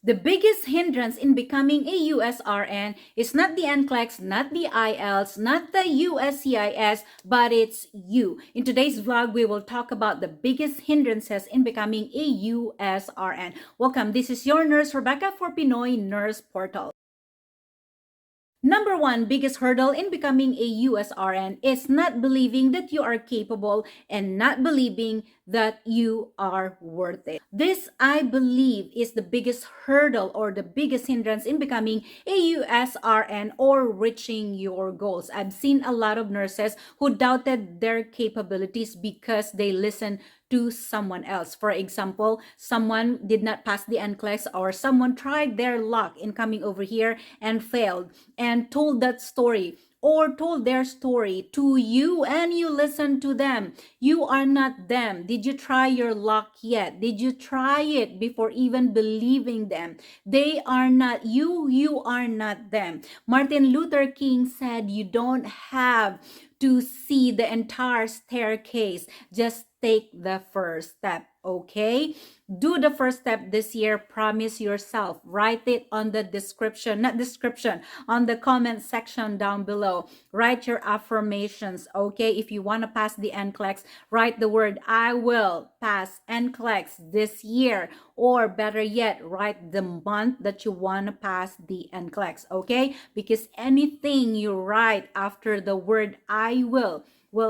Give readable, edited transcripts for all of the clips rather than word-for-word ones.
The biggest hindrance in becoming a USRN is not the NCLEX, not the IELTS, not the USCIS, but it's you. In today's vlog, we will talk about the biggest hindrances in becoming a USRN. Welcome, this is your nurse Rebecca for PINOY Nurse Portal. Number one biggest hurdle in becoming a USRN is not believing that you are capable and not believing that you are worth it. This, I believe, is the biggest hurdle or the biggest hindrance in becoming a USRN or reaching your goals. I've seen a lot of nurses who doubted their capabilities because they listened to someone else. For example, someone did not pass the NCLEX or someone tried their luck in coming over here and failed and told that story or told their story to you and you listen to them. You are not them. Did you try your luck yet? Did you try it before even believing them? They are not you. You are not them. Martin Luther King said you don't have to see the entire staircase. Just take the first step, okay? Do the first step this year. Promise yourself. Write it on the on the comment section down below. Write your affirmations, okay? If you want to pass the NCLEX, write the word, I will pass NCLEX this year. Or better yet, write the month that you want to pass the NCLEX, okay? Because anything you write after the word I will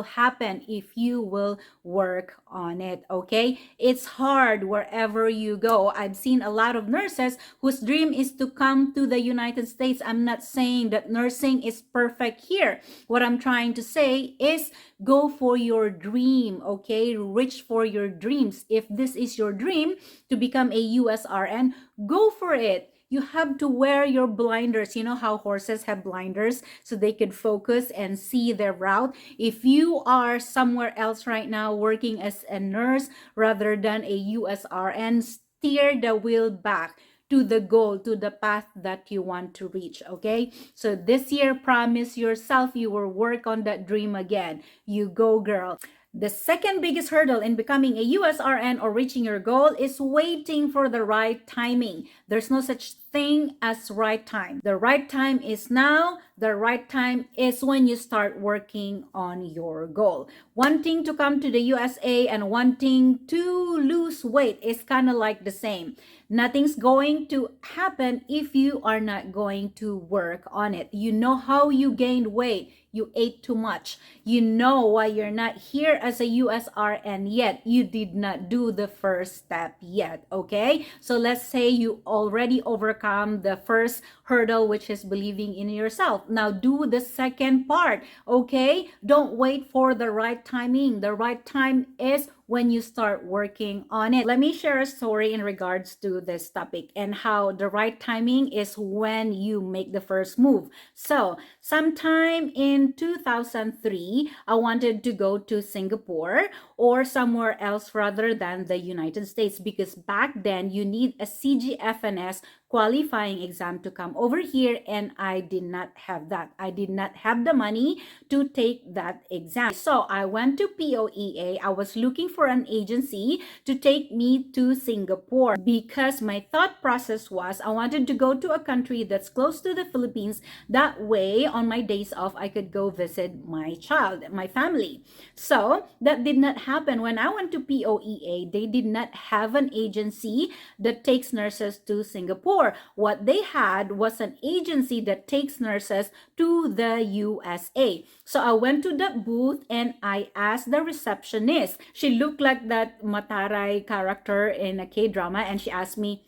happen if you will work on it, okay? It's hard wherever you go. I've seen a lot of nurses whose dream is to come to the United States. I'm not saying that nursing is perfect here. What I'm trying to say is go for your dream, okay? Reach for your dreams. If this is your dream to become a USRN, go for it. You have to wear your blinders. You know how horses have blinders so they could focus and see their route. If you are somewhere else right now working as a nurse rather than a USRN, steer the wheel back to the goal, to the path that you want to reach, okay? So this year, promise yourself you will work on that dream again. You go, girl. The second biggest hurdle in becoming a USRN or reaching your goal is waiting for the right timing. There's no such thing as right time. The right time is now. The right time is when you start working on your goal. Wanting to come to the USA and wanting to lose weight is kind of like the same. Nothing's going to happen if you are not going to work on it. You know how you gained weight. You ate too much. You know why you're not here as a USRN yet. You did not do the first step yet, okay? So let's say you already overcome the first hurdle, which is believing in yourself. Now do the second part, okay? Don't wait for the right timing. The right time is when you start working on it. Let me share a story in regards to this topic and how the right timing is when you make the first move. So sometime in 2003, I wanted to go to Singapore or somewhere else rather than the United States because back then you need a CGFNS qualifying exam to come over here, and I did not have that. I did not have the money to take that exam. So I went to POEA. I was looking for an agency to take me to Singapore because my thought process was I wanted to go to a country that's close to the Philippines. That way, on my days off, I could go visit my child, my family. So that did not happen. When I went to POEA, they did not have an agency that takes nurses to Singapore. What they had was an agency that takes nurses to the USA. So I went to that booth and I asked the receptionist. She looked like that Mataray character in a K-drama, and she asked me,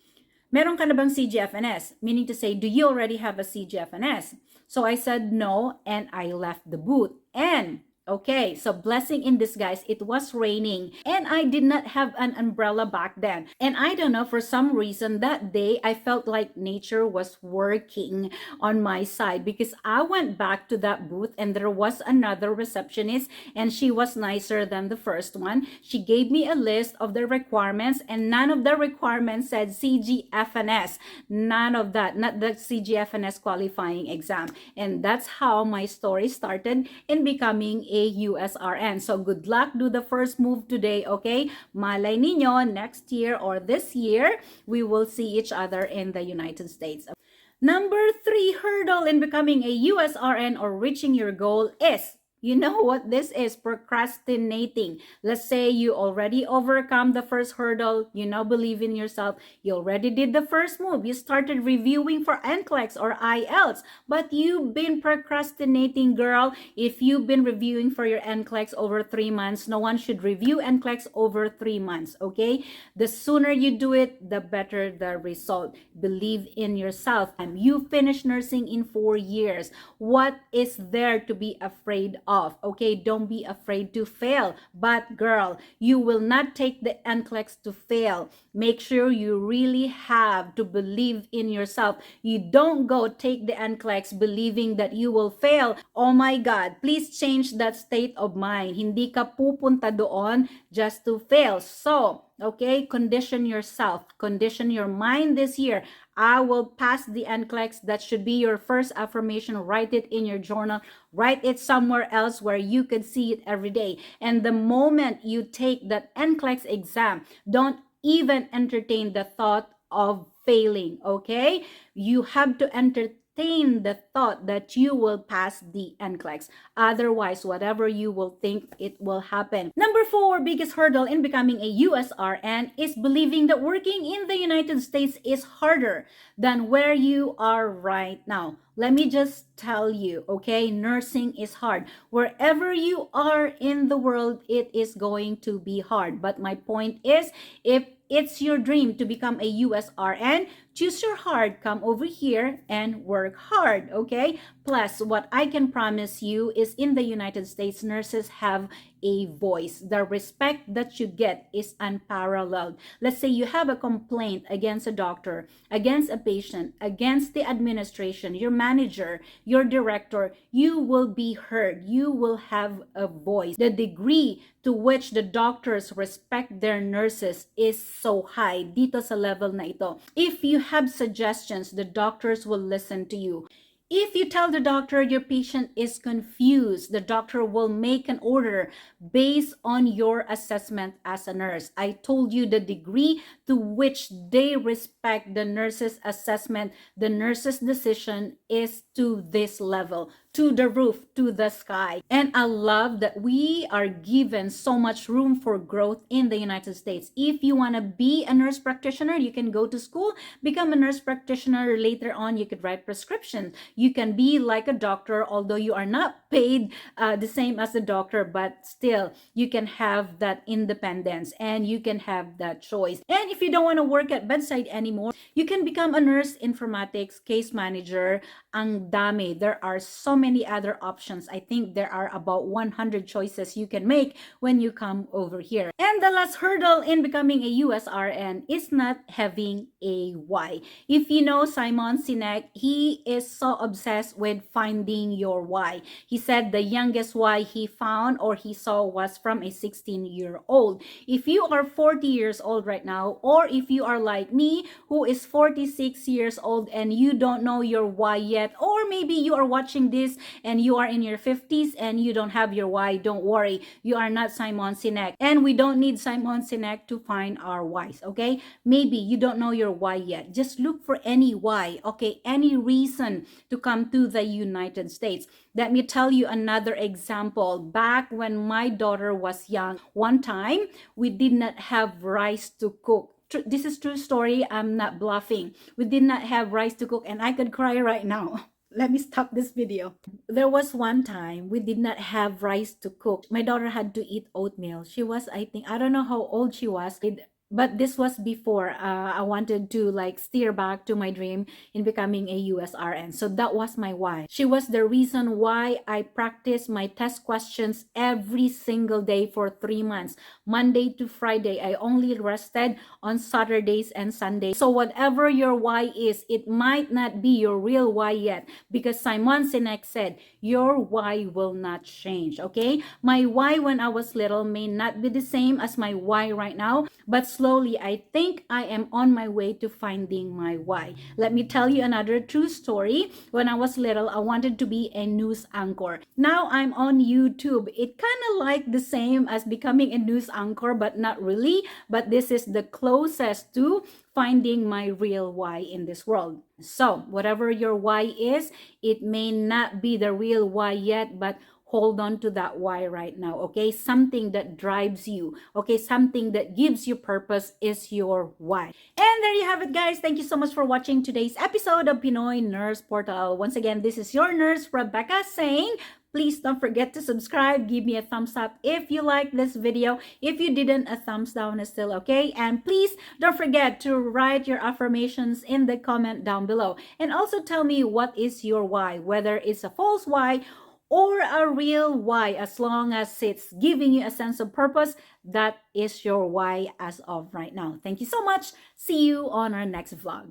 meron ka na bang CGFNS? Meaning to say, do you already have a CGFNS? So I said no, and I left the booth. And okay, so blessing in disguise, it was raining and I did not have an umbrella back then. And I don't know, for some reason that day, I felt like nature was working on my side because I went back to that booth and there was another receptionist and she was nicer than the first one. She gave me a list of the requirements and none of the requirements said CGFNS. None of that, not the CGFNS qualifying exam. And that's how my story started in becoming a USRN. So good luck. Do the first move today, okay? Malay ninyo, next year or this year, we will see each other in the United States. Number 3 hurdle in becoming a USRN or reaching your goal is, you know what this is? Procrastinating. Let's say you already overcome the first hurdle. You now believe in yourself. You already did the first move. You started reviewing for NCLEX or IELTS, but you've been procrastinating, girl. If you've been reviewing for your NCLEX over 3 months, no one should review NCLEX over 3 months, okay? The sooner you do it, the better the result. Believe in yourself. You finish nursing in 4 years. What is there to be afraid of? Okay, don't be afraid to fail. But girl, you will not take the NCLEX to fail. Make sure you really have to believe in yourself. You don't go take the NCLEX believing that you will fail. Oh my God, please change that state of mind. Hindi ka pupunta doon just to fail. So, okay, condition yourself. Condition your mind this year. I will pass the NCLEX. That should be your first affirmation. Write it in your journal. Write it somewhere else where you could see it every day. And the moment you take that NCLEX exam, don't even entertain the thought of failing, okay? You have to entertain the thought that you will pass the NCLEX. Otherwise, whatever you will think, it will happen. Number 4 biggest hurdle in becoming a USRN is believing that working in the United States is harder than where you are right now. Let me just tell you, okay, nursing is hard. Wherever you are in the world, it is going to be hard. But my point is, if it's your dream to become a USRN, choose your heart, come over here and work hard, okay? Plus, what I can promise you is in the United States, nurses have a voice. The respect that you get is unparalleled. Let's say you have a complaint against a doctor, against a patient, against the administration, your manager, your director, you will be heard. You will have a voice. The degree to which the doctors respect their nurses is so high dito sa level na ito. If you have suggestions, the doctors will listen to you. If you tell the doctor your patient is confused, the doctor will make an order based on your assessment as a nurse. I told you the degree to which they respect the nurse's assessment, the nurse's decision is to this level, to the roof, to the sky. And I love that we are given so much room for growth in the United States. If you want to be a nurse practitioner, you can go to school, become a nurse practitioner. Later on, you could write prescriptions. You can be like a doctor, although you are not paid the same as a doctor, but still you can have that independence and you can have that choice. And if you don't want to work at bedside anymore, you can become a nurse informatics, case manager. Ang dami. There are so many other options. I think there are about 100 choices you can make when you come over here. And the last hurdle in becoming a USRN is not having a why. If you know Simon Sinek, he is so obsessed with finding your why. He said the youngest why he found or he saw was from a 16-year-old. If you are 40 years old right now, or if you are like me who is 46 years old and you don't know your why yet, or maybe you are watching this and you are in your 50s and you don't have your why, don't worry. You are not Simon Sinek. And we don't need Simon Sinek to find our whys, okay? Maybe you don't know your why yet. Just look for any why, okay? Any reason to come to the United States. Let me tell you another example. Back when my daughter was young, one time we did not have rice to cook. This is true story. I'm not bluffing. We did not have rice to cook and I could cry right now. Let me stop this video. There was one time we did not have rice to cook. My daughter had to eat oatmeal. She was, I think, I don't know how old she was. But this was before I wanted to like steer back to my dream in becoming a USRN. So that was my why. She was the reason why I practiced my test questions every single day for 3 months. Monday to Friday. I only rested on Saturdays and Sundays. So whatever your why is, it might not be your real why yet. Because Simon Sinek said, your why will not change. Okay? My why when I was little may not be the same as my why right now. But slowly slowly I think I am on my way to finding my why. Let me tell you another true story. When I was little, I wanted to be a news anchor. Now I'm on YouTube. It kind of like the same as becoming a news anchor, but not really. But this is the closest to finding my real why in this world. So, whatever your why is, it may not be the real why yet, but hold on to that why right now, okay? Something that drives you, okay? Something that gives you purpose is your why. And there you have it, guys. Thank you so much for watching today's episode of Pinoy Nurse Portal. Once again, this is your nurse, Rebecca, saying, please don't forget to subscribe. Give me a thumbs up if you like this video. If you didn't, a thumbs down is still okay. And please don't forget to write your affirmations in the comment down below. And also tell me what is your why, whether it's a false why or a real why. As long as it's giving you a sense of purpose, that is your why as of right now. Thank you so much. See you on our next vlog.